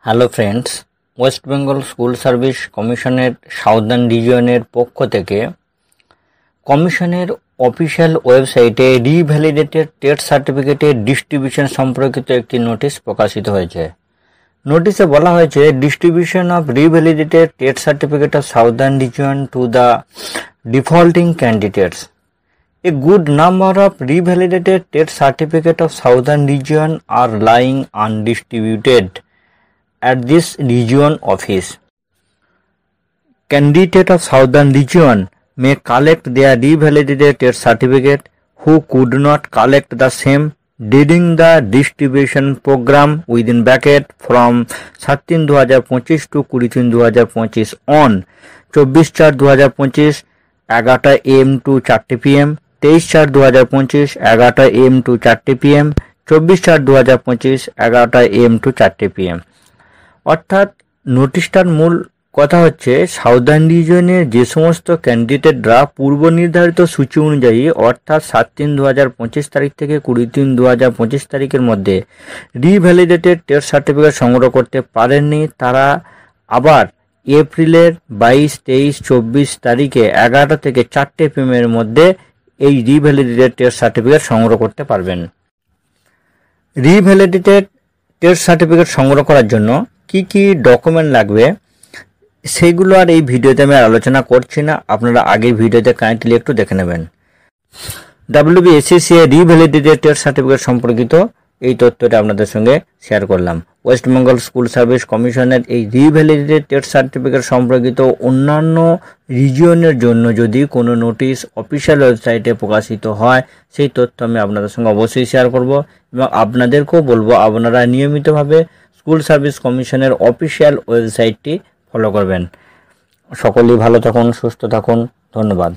Hello friends, West Bengal school service কমিশনের southern রিজিয়নের পক্ষ থেকে কমিশনের অফিসিয়াল ওয়েবসাইটে রিভ্যালিডেটেড টেট সার্টিফিকেটের ডিস্ট্রিবিউশন সম্পর্কিত একটি নোটিশ প্রকাশিত হয়েছে। নোটিশে বলা হয়েছে, distribution of revalidated TET certificate of southern region to the defaulting candidates. A good number of revalidated TET certificate of Southern region are lying undistributed at this region office. Candidate of Southern region may collect their revalidated TET certificate who could not collect the same during the distribution program within bracket from 13/2025 to 23/2025 on 24/4/2025 11টা AM to 4টে PM, 23/4/2025 11টা AM to 4টে PM, 24/4/2025 11টা AM to 4টে PM। অর্থাৎ নোটিশটার মূল কথা হচ্ছে, southern রিজনের যে সমস্ত ক্যান্ডিডেটরা পূর্ব নির্ধারিত সূচি অনুযায়ী অর্থাৎ 7/3/2025 তারিখ থেকে 20/3/2025 তারিখের মধ্যে রিভ্যালিডেটেড টেট সার্টিফিকেট সংগ্রহ করতে পারেননি, তারা আবার এপ্রিলের 22, 23, 24 তারিখে 11টা থেকে 4টে PM এর মধ্যে এই রিভ্যালিডেটেড টেট সার্টিফিকেট সংগ্রহ করতে পারবেন। রিভ্যালিডেটেড টেট সার্টিফিকেট সংগ্রহ করার জন্য কি কি ডকুমেন্ট লাগবে সেইগুলো আর এই ভিডিওতে আমি আলোচনা করছি না, আপনারা আগের ভিডিওতে কাইন্ডলি একটু দেখে নেবেন। WBSCCI রিভ্যালিডেটেড টেট সার্টিফিকেট সম্পর্কিত এই তথ্যটা আপনাদের সঙ্গে শেয়ার করলাম। ওয়েস্ট বেঙ্গল স্কুল সার্ভিস কমিশনের এই রিভ্যালিডেটেড টেট সার্টিফিকেট সম্পর্কিত অন্যান্য রিজিয়নের জন্য যদি কোনো নোটিশ অফিসিয়াল ওয়েবসাইটে প্রকাশিত হয়, সেই তথ্য আমি আপনাদের সঙ্গে অবশ্যই শেয়ার করব এবং আপনাদেরকেও বলবো আপনারা নিয়মিতভাবে স্কুল সার্ভিস কমিশনের অফিসিয়াল ওয়েবসাইটটি ফলো করবেন। সকলেই ভালো থাকুন, সুস্থ থাকুন, ধন্যবাদ।